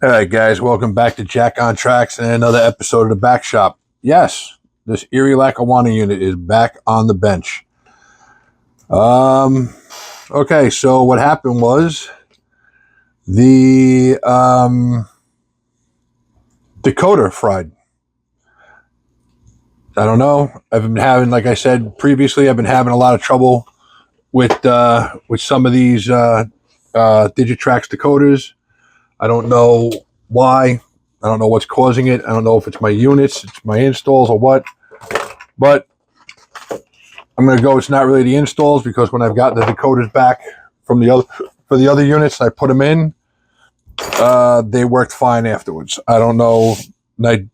All right, guys, welcome back to Jack on Tracks and another episode of the Back Shop. Yes, this Erie Lackawanna unit is back on the bench. Okay, so what happened was the decoder fried. I don't know. I've been having, like I said previously, I've been having a lot of trouble with some of these Digitrax decoders. I don't know why. I don't know what's causing it. I don't know if it's my units, it's my installs, or what. But I'm going to go. It's not really the installs, because when I've gotten the decoders back from the other units, I put them in. They worked fine afterwards. I don't know. I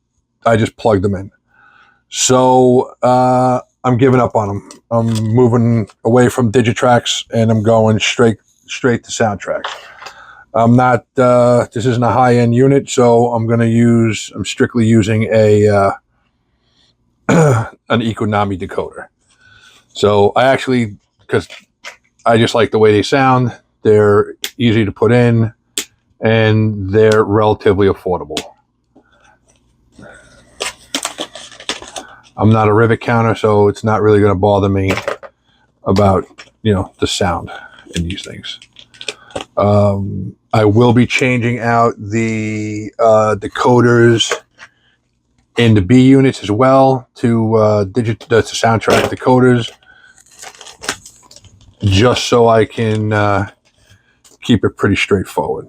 just plugged them in. So I'm giving up on them. I'm moving away from Digitrax and I'm going straight to Soundtrax. I'm not. This isn't a high-end unit, so I'm strictly using an Econami decoder. So I actually, because I just like the way they sound. They're easy to put in, and they're relatively affordable. I'm not a rivet counter, so it's not really going to bother me about the sound in these things. I will be changing out the decoders in the B units as well to Soundtrack decoders, just so I can keep it pretty straightforward.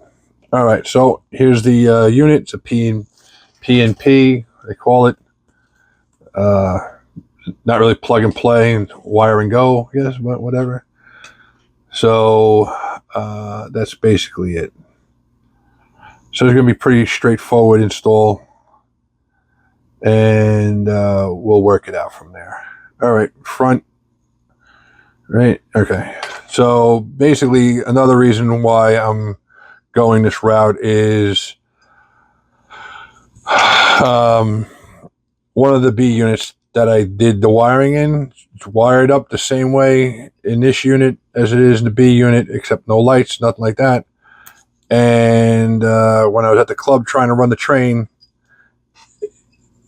All right, so here's the unit. It's a PNP, they call it. Not really plug and play and wire and go, I guess, whatever. So that's basically it. So it's going to be pretty straightforward install, and we'll work it out from there. All right, front. Right, okay. So basically, another reason why I'm going this route is one of the B units that I did the wiring in, it's wired up the same way in this unit as it is in the B unit, except no lights, nothing like that. And when I was at the club trying to run the train,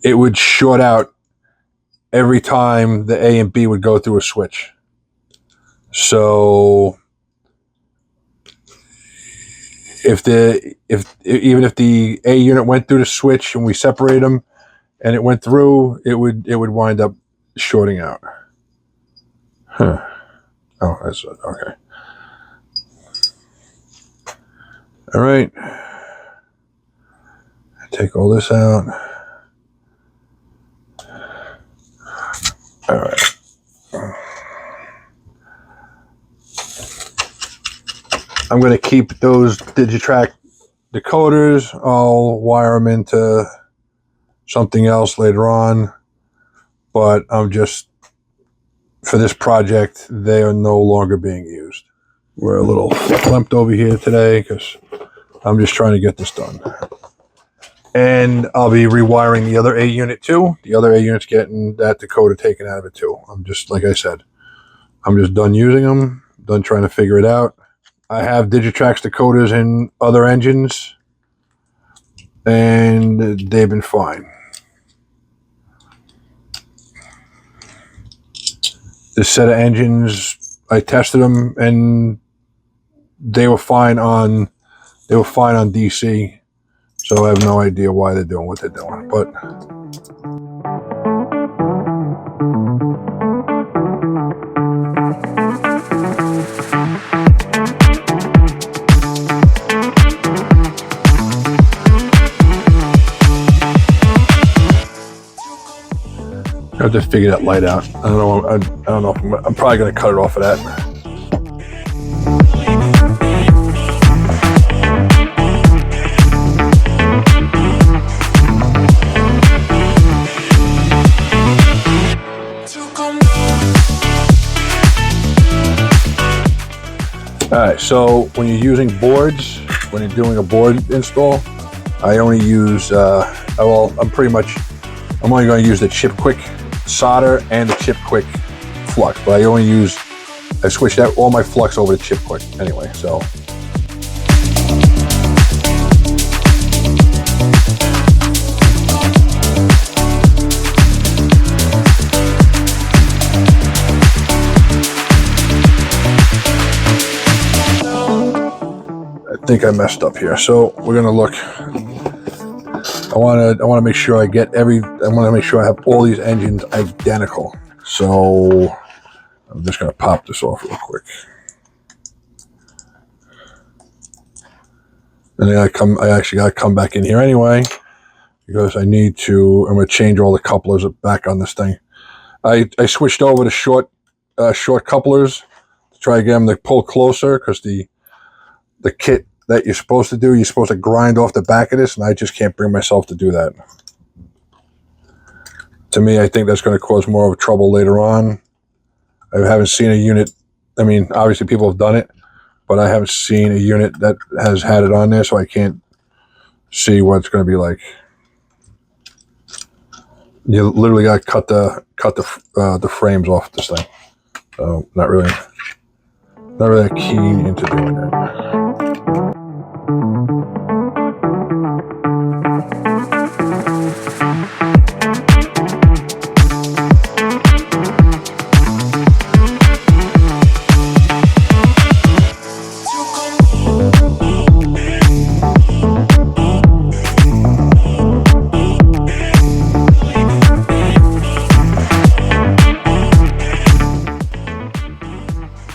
it would short out every time the A and B would go through a switch. So even if the A unit went through the switch and we separate them and it went through, it would wind up shorting out. Huh. Oh, that's okay. All right. Take all this out. All right. I'm going to keep those Digitrax decoders. I'll wire them into something else later on, but for this project, they are no longer being used. We're a little clumped over here today because I'm just trying to get this done. And I'll be rewiring the other A unit too. The other A unit's getting that decoder taken out of it too. Like I said, I'm just done using them, done trying to figure it out. I have Digitrax decoders in other engines, and they've been fine. This set of engines, I tested them, and they were fine on DC. So I have no idea why they're doing what they're doing, but. I have to figure that light out. I don't know. I'm probably going to cut it off of that. All right. So when you're using boards, when you're doing a board install, I only use. I'm only going to use the chip quick solder and the chip quick flux, but I switched out all my flux over to chip quick anyway, so think I messed up here. So we're gonna look. I want to make sure I get I want to make sure I have all these engines identical. So I'm just gonna pop this off real quick. And then I actually got to come back in here anyway because I'm going to change all the couplers back on this thing. I switched over to short couplers to try to get them to pull closer because the kit that you're supposed to grind off the back of this, and I just can't bring myself to do that. To me, I think that's going to cause more of a trouble later on. I haven't seen a unit. I mean, obviously people have done it, but I haven't seen a unit that has had it on there, so I can't see what it's going to be like. You literally got to cut the frames off this thing. So not really keen into doing that.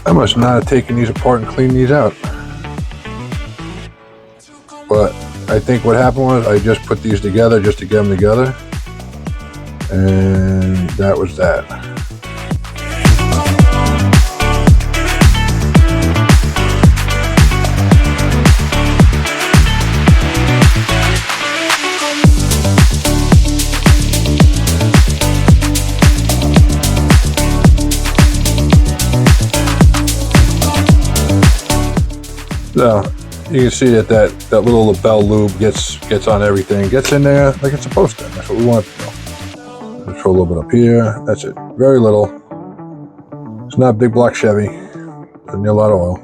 I must not have taken these apart and cleaned these out. But I think what happened was I just put these together just to get them together. And that was that. So you can see that little lapel lube gets on everything, gets in there like it's supposed to. That's what we want to do. Let's throw a little bit up here. That's it. Very little. It's not a big block Chevy. Doesn't need a lot of oil.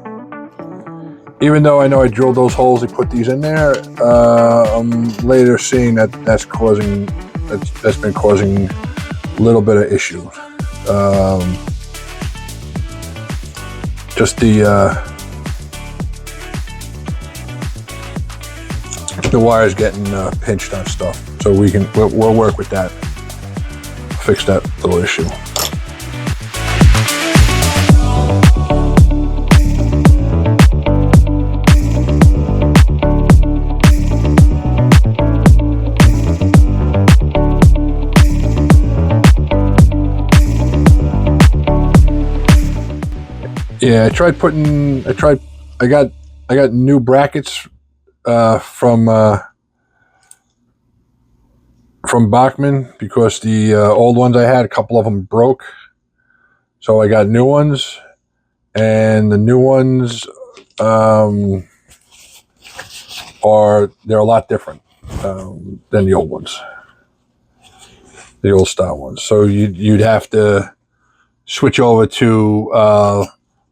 Even though I know I drilled those holes, they put these in there. I'm later seeing that's been causing a little bit of issue. Just the wire's getting pinched on stuff, so we'll work with that, fix that little issue. Yeah, I got new brackets from Bachmann because the old ones I had, a couple of them broke, so I got new ones, and the new ones they're a lot different than the old ones, the old style ones. So you'd have to switch over to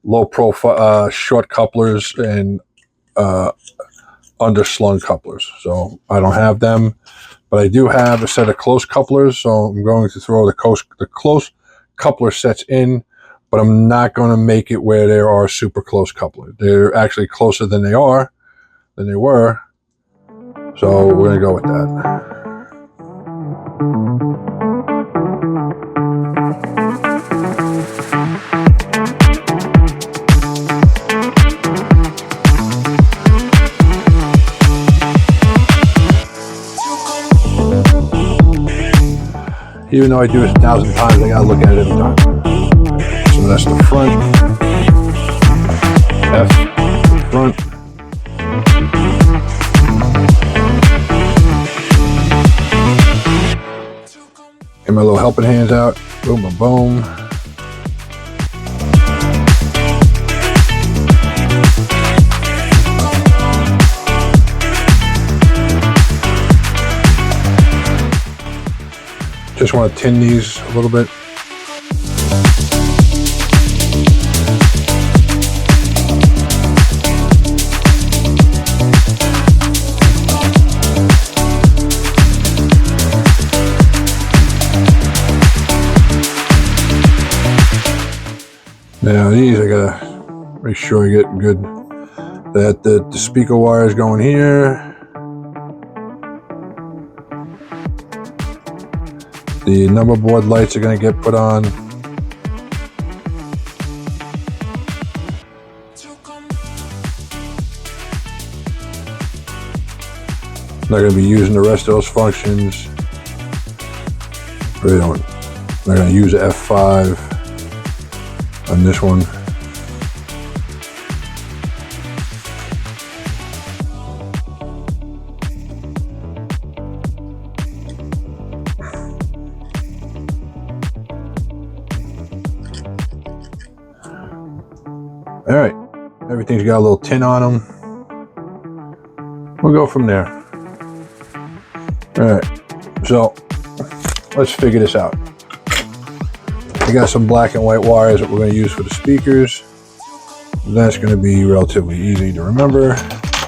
low profile short couplers and underslung couplers. So I don't have them, but I do have a set of close couplers. So I'm going to throw the close coupler sets in, but I'm not going to make it where there are super close couplers. They're actually closer than they were. So we're going to go with that. Even though I do it 1,000 times, I gotta look at it every time. So that's the front. F, the front. Get my little helping hands out. Boom, boom, boom. Just want to tin these a little bit. Now these I gotta make sure I get good that the speaker wire is going here. The number board lights are going to get put on. Not going to be using the rest of those functions. Really don't. I'm not going to use F5 on this one. All right, everything's got a little tin on them. We'll go from there. All right, so let's figure this out. We got some black and white wires that we're going to use for the speakers. That's going to be relatively easy to remember.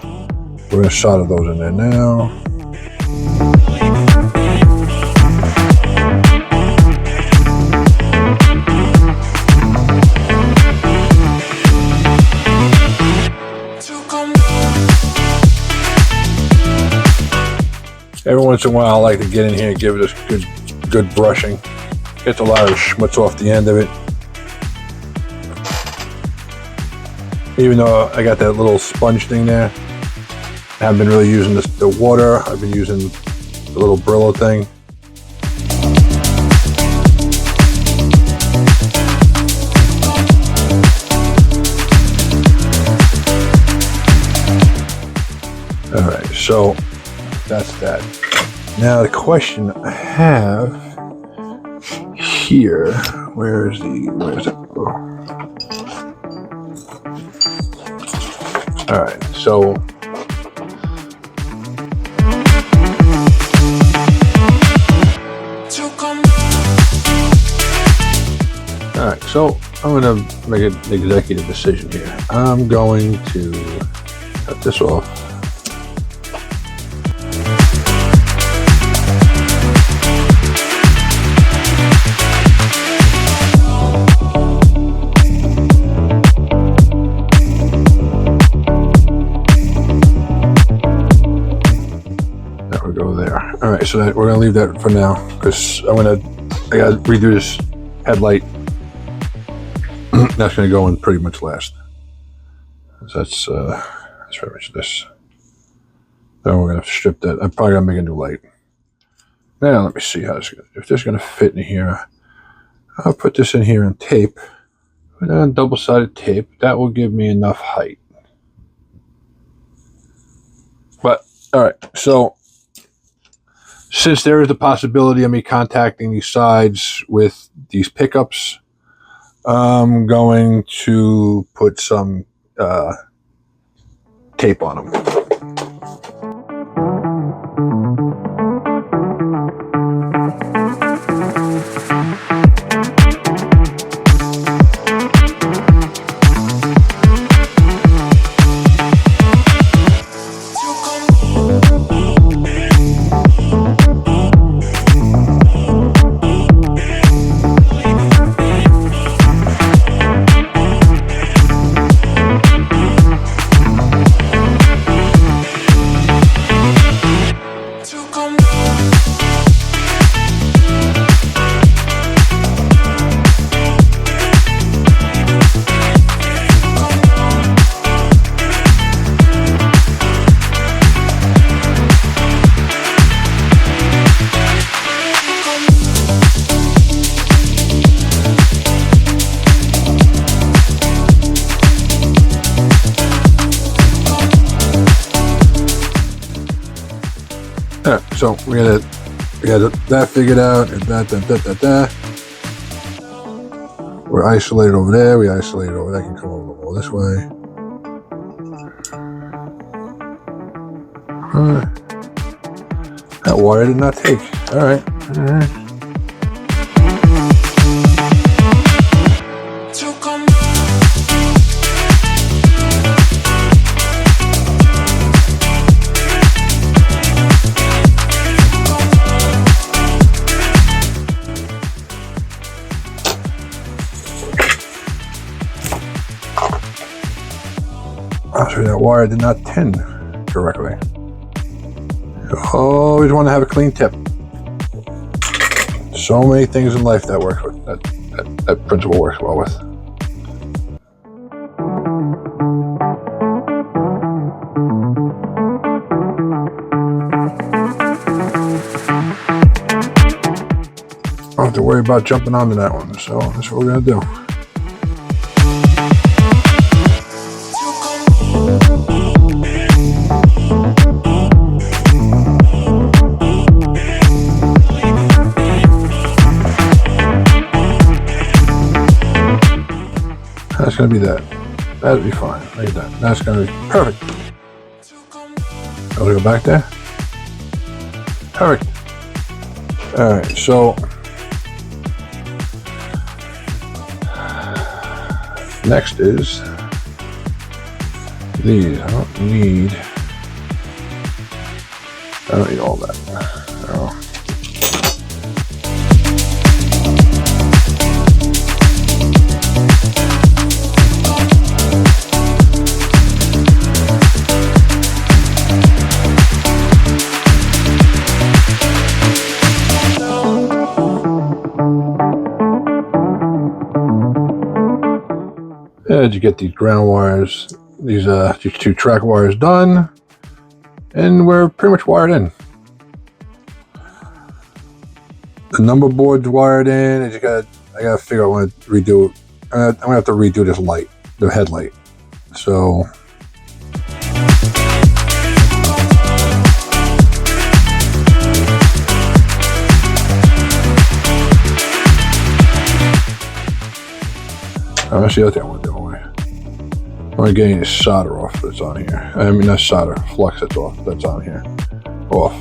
We're going to solder those in there now. Every once in a while, I like to get in here and give it a good brushing. Gets a lot of the schmutz off the end of it. Even though I got that little sponge thing there, I haven't been really using the water. I've been using the little Brillo thing. All right, so that's that. Now the question I have here, where's it? Oh. All right, so I'm going to make an executive decision here. I'm going to cut this off. All right, so we're gonna leave that for now because I gotta redo this headlight. That's gonna go in pretty much last. So that's pretty much this. Then we're gonna strip that. I'm probably gonna make a new light. Now let me see how if this is gonna fit in here. I'll put this in here on tape. Put it on double-sided tape. That will give me enough height. But all right, so. Since there is the possibility of me contacting these sides with these pickups, I'm going to put some tape on them. All right, so we got that figured out, and we're isolated over there. We isolated over that. Can come over all this way. That wire did not take. All right. All right. So that wire did not tend correctly. You always want to have a clean tip. So many things in life that work with that principle works well with. I don't have to worry about jumping onto that one, so that's what we're gonna do. That's gonna be that. That'll be fine. Look at that. That's gonna be perfect. I'll go back there. Perfect. All right, so next is these. I don't need all that. No. And you get these ground wires, these two track wires done, and we're pretty much wired in. The number board's wired in. I gotta figure out when to redo it. I'm gonna have to redo this light, the headlight. So let's see what I want to do. I'm getting the solder off that's on here. I mean, not solder, flux that's off. That's on here. Off.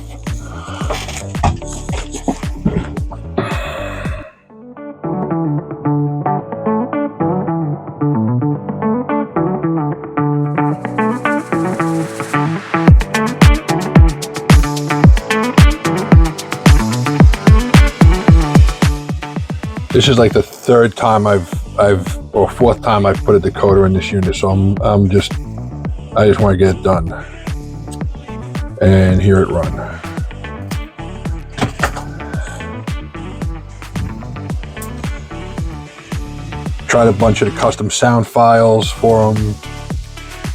This is like the third time or fourth time I've put a decoder in this unit, so I just want to get it done and hear it run. Tried a bunch of the custom sound files for them.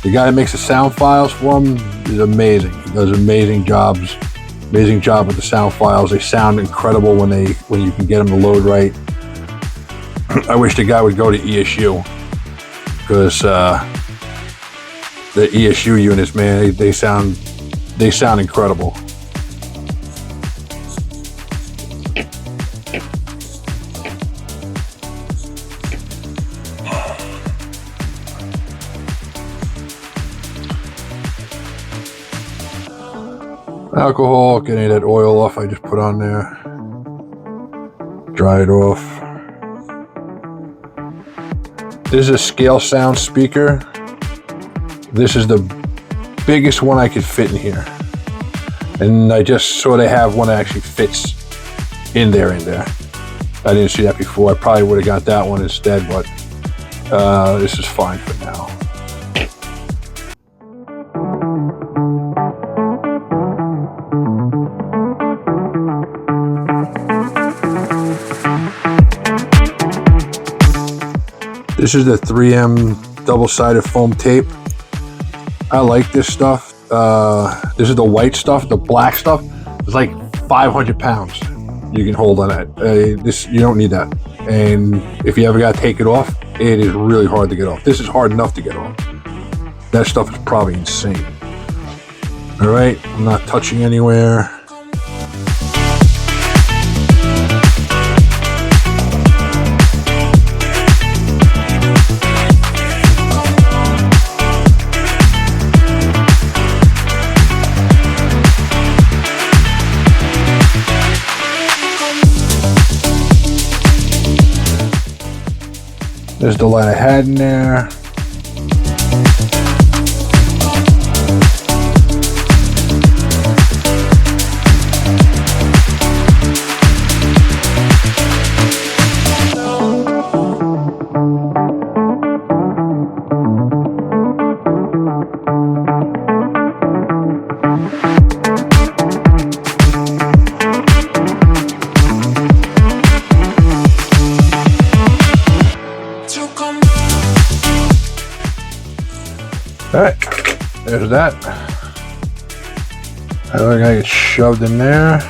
The guy that makes the sound files for them is amazing. He does amazing job with the sound files. They sound incredible when you can get them to load right. I wish the guy would go to ESU, because the ESU units, man, they sound incredible. Alcohol, getting that oil off I just put on there. Dry it off. This is a scale sound speaker. This is the biggest one I could fit in here. And I just sort of have one that actually fits in there. I didn't see that before. I probably would have got that one instead, but this is fine for now. This is the 3M double-sided foam tape. I like this stuff. This is the white stuff. The black stuff is like 500 pounds you can hold on that. You don't need that. And if you ever got to take it off, it is really hard to get off. This is hard enough to get off. That stuff is probably insane. All right, I'm not touching anywhere. There's the light I had in there. All right, there's that. We're gonna get shoved in there.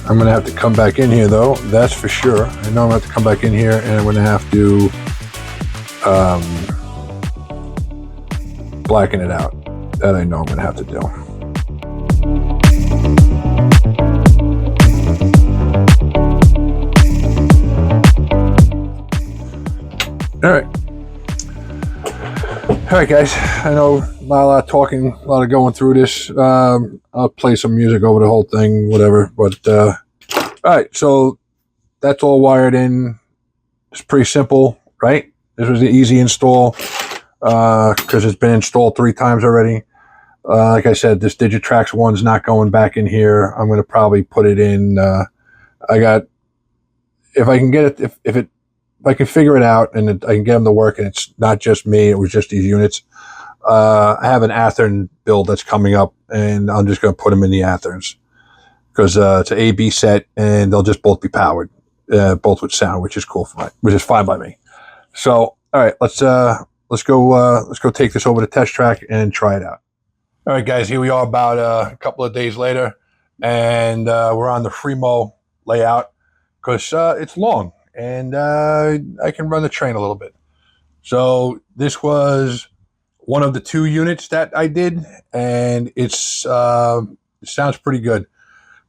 I'm gonna have to come back in here though, that's for sure. I know I'm gonna have to come back in here and I'm gonna have to blacken it out. That I know I'm gonna have to do. All right, guys. I know not a lot of talking, a lot of going through this. I'll play some music over the whole thing, whatever. But all right, so that's all wired in. It's pretty simple, right? This was an easy install because it's been installed 3 times already. Like I said, this Digitrax one's not going back in here. I'm going to probably put it in. I got, if I can get it, if I can figure it out and I can get them to work, and it's not just me, it was just these units. I have an Athearn build that's coming up, and I'm just going to put them in the Athearns because it's an A/B set, and they'll just both be powered, both with sound, which is cool which is fine by me. So, all right, let's go take this over to Test Track and try it out. All right, guys, here we are about a couple of days later, and we're on the Fremo layout because it's long, and I can run the train a little bit. So this was one of the 2 units that I did, and it sounds pretty good.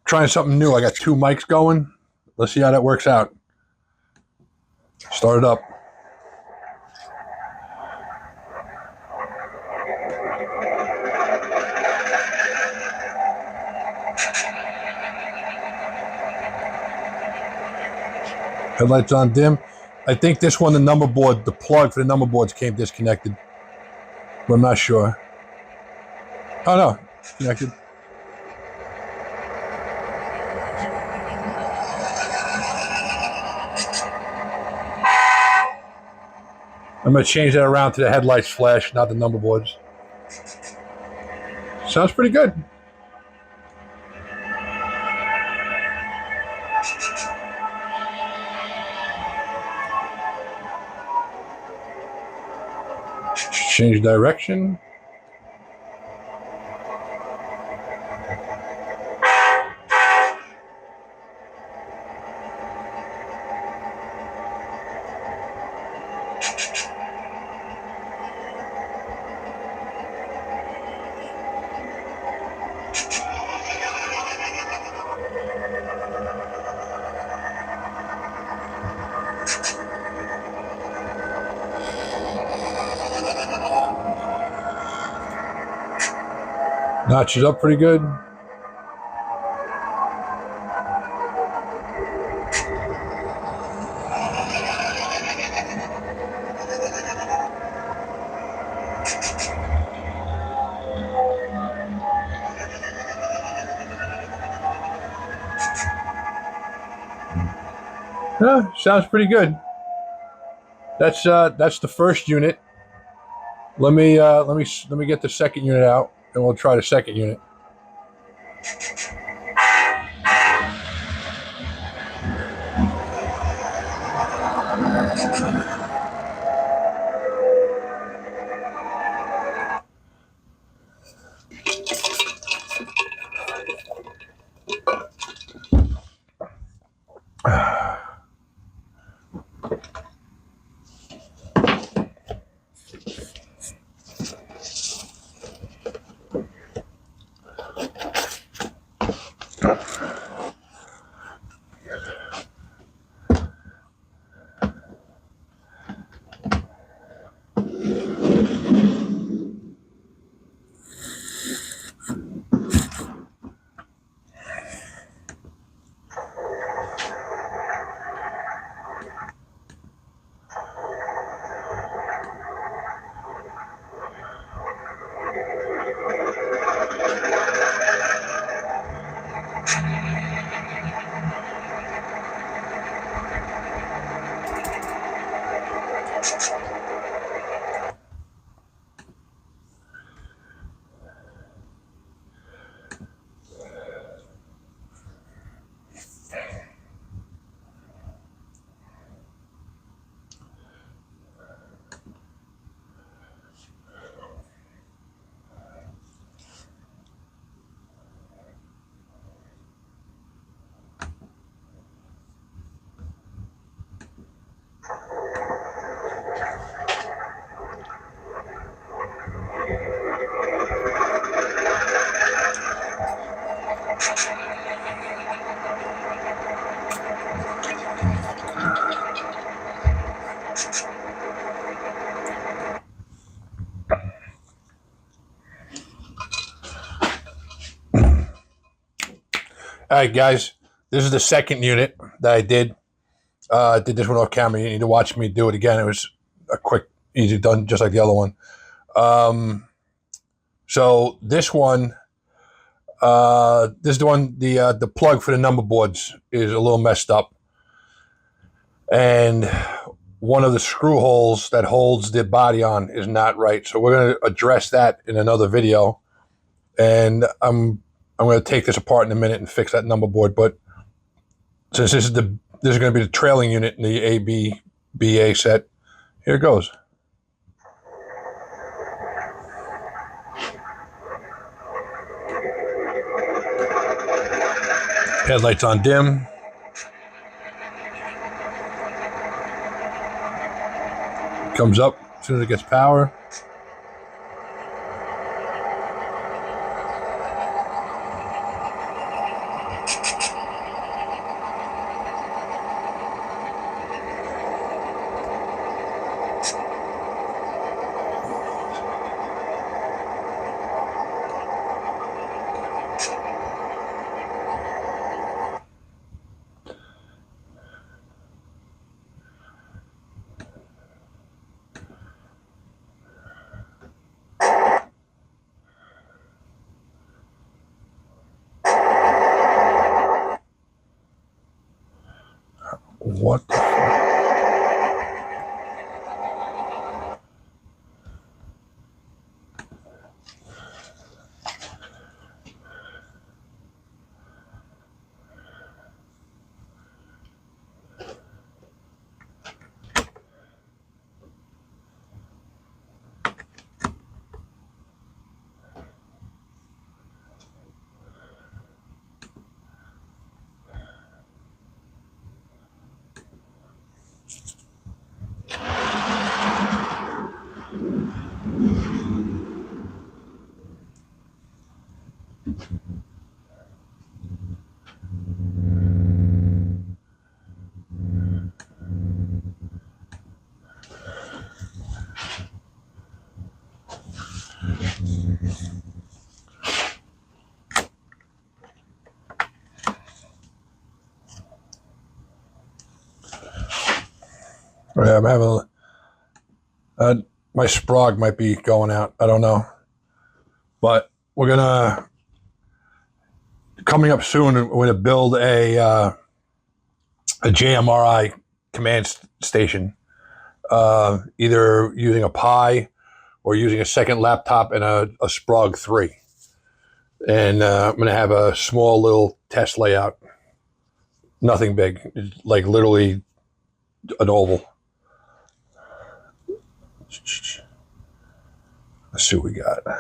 Trying something new. I got 2 mics going. Let's see how that works out. Start it up. Headlights on dim. I think this one, the plug for the number boards came disconnected, but I'm not sure. Oh no, it's connected. I'm going to change that around to the headlights flash, not the number boards. Sounds pretty good. Change direction. Notches up pretty good. Yeah, sounds pretty good. That's the first unit. Let me get the second unit out, and we'll try the second unit. right, guys, this is the second unit that I did. Did this one off camera. You need to watch me do it again. It was a quick, easy done, just like the other one. So this one, this is the one. The plug for the number boards is a little messed up, and one of the screw holes that holds the body on is not right. So we're going to address that in another video, and I'm going to take this apart in a minute and fix that number board. But since this is going to be the trailing unit in the ABBA set, here it goes. Headlights on dim. Comes up as soon as it gets power. What the fuck? Yeah, I'm having my sprog might be going out. I don't know, but we're gonna coming up soon. We're gonna build a JMRI command station, either using a Pi or using a second laptop and a Sprog 3. And I'm gonna have a small little test layout. Nothing big, like literally an oval. Let's see what we got. All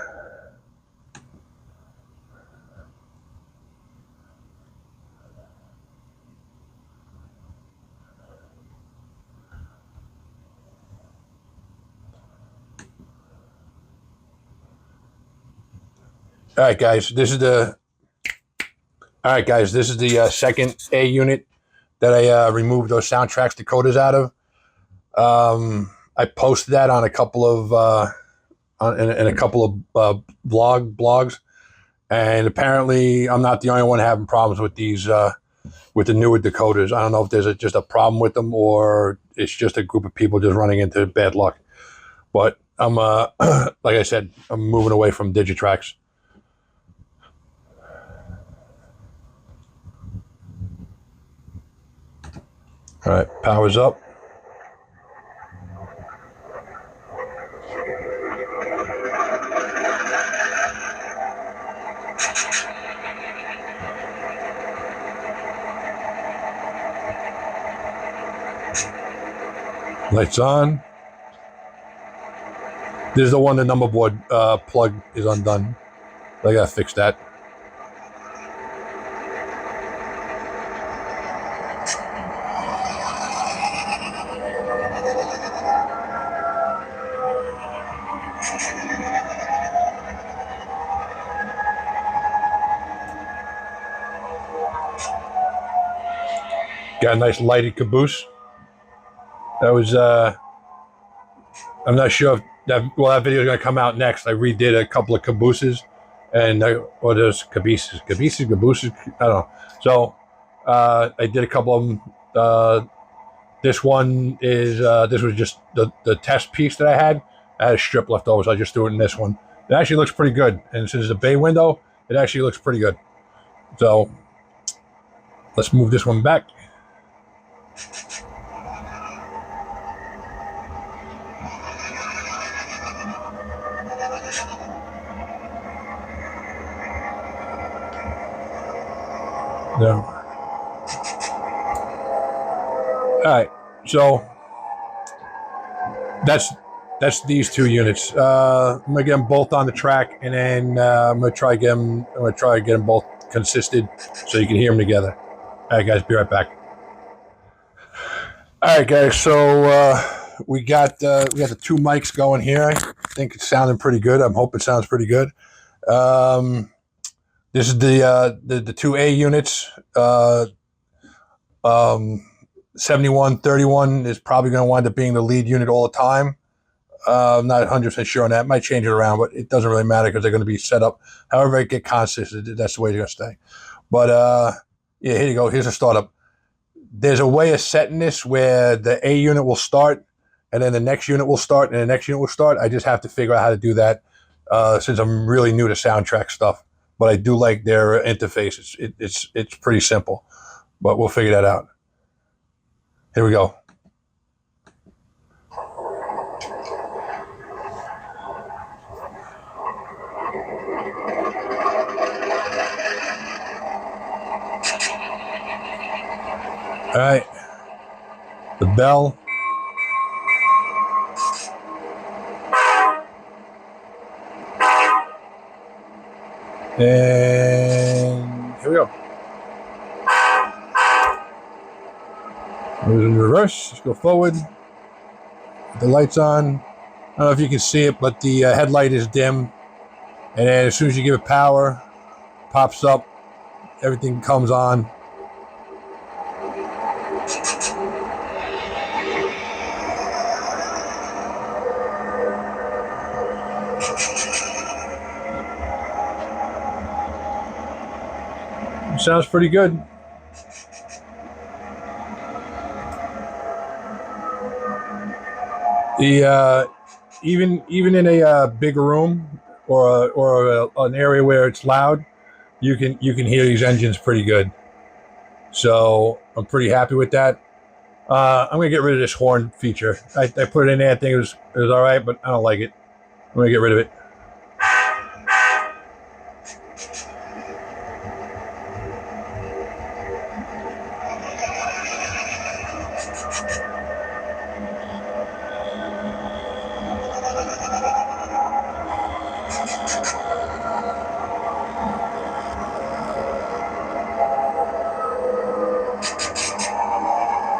right, guys. This is the second A unit that I removed those Soundtrax decoders out of. I posted that on a couple of in a couple of blogs, and apparently I'm not the only one having problems with these with the newer decoders. I don't know if there's just a problem with them or it's just a group of people just running into bad luck. But I'm like I said, I'm moving away from Digitrax. All right, power's up. Lights on. This is the one the number board plug is undone. I gotta fix that. Got a nice lighted caboose. That was, I'm not sure if that video is going to come out next. I redid a couple of cabooses and or there's cabooses, I don't know. So I did a couple of them. This one is this was just the test piece that I had. I had a strip left over, so I just threw it in this one. It actually looks pretty good, and since it's a bay window, it actually looks pretty good. So let's move this one back. No. All right, so that's these two units. I'm gonna get them both on the track, and then I'm gonna try to get them both consisted, so you can hear them together. All right, guys, be right back. All right, guys. So we got the two mics going here. I think it's sounding pretty good. I'm hoping it sounds pretty good. This is the two A units. 7131 is probably going to wind up being the lead unit all the time. I'm not 100% sure on that. It might change it around, but it doesn't really matter because they're going to be set up. However, I get consistent, that's the way they're going to stay. But yeah, here you go. Here's a startup. There's a way of setting this where the A unit will start, and then the next unit will start, and the next unit will start. I just have to figure out how to do that since I'm really new to soundtrack stuff. But I do like their interface. It's pretty simple, but we'll figure that out. Here we go. All right, the bell. And here we go. Moves in reverse. Let's go forward. The light's on. I don't know if you can see it, but the headlight is dim. And then as soon as you give it power, pops up, everything comes on. Sounds pretty good. The even in a bigger room or an area where it's loud, you can hear these engines pretty good. So I'm pretty happy with that. I'm gonna get rid of this horn feature. I put it in there. I think it was all right, but I don't like it. I'm gonna get rid of it.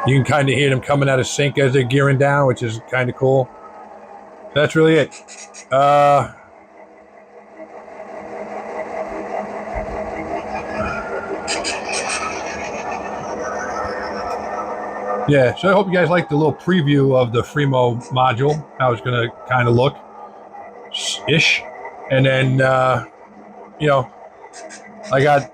You can kind of hear them coming out of sync as they're gearing down, which is kind of cool. That's really it. Yeah, so I hope you guys liked the little preview of the Fremo module, how it's going to kind of look ish. And then, you know, I got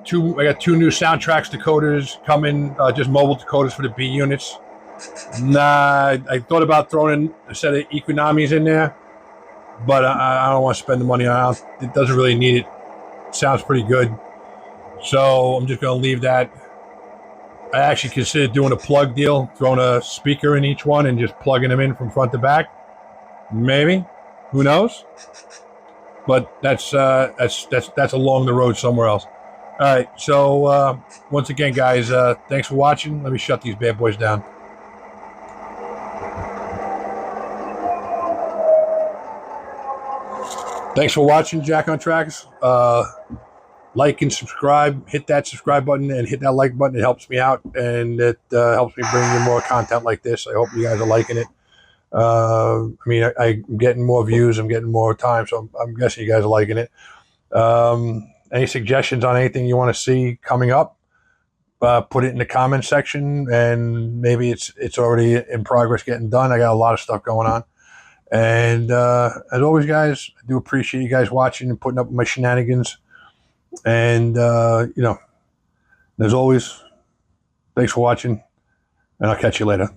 two new Soundtrax decoders coming, just mobile decoders for the B units. I thought about throwing in a set of Economies in there, but I don't want to spend the money on it. It doesn't really need it. Sounds pretty good. So I'm just going to leave that. I actually considered doing a plug deal, throwing a speaker in each one and just plugging them in from front to back. Maybe. Who knows? But that's along the road somewhere else. All right. So once again, guys, thanks for watching. Let me shut these bad boys down. Thanks for watching, Jack on Tracks. Like and subscribe. Hit that subscribe button and hit that like button. It helps me out, and it helps me bring you more content like this. I hope you guys are liking it. I mean, I'm getting more views. I'm getting more time, so I'm guessing you guys are liking it. Any suggestions on anything you want to see coming up? Put it in the comment section, and maybe it's already in progress getting done. I got a lot of stuff going on. And as always, guys, I do appreciate you guys watching and putting up with my shenanigans. And, as always, thanks for watching, and I'll catch you later.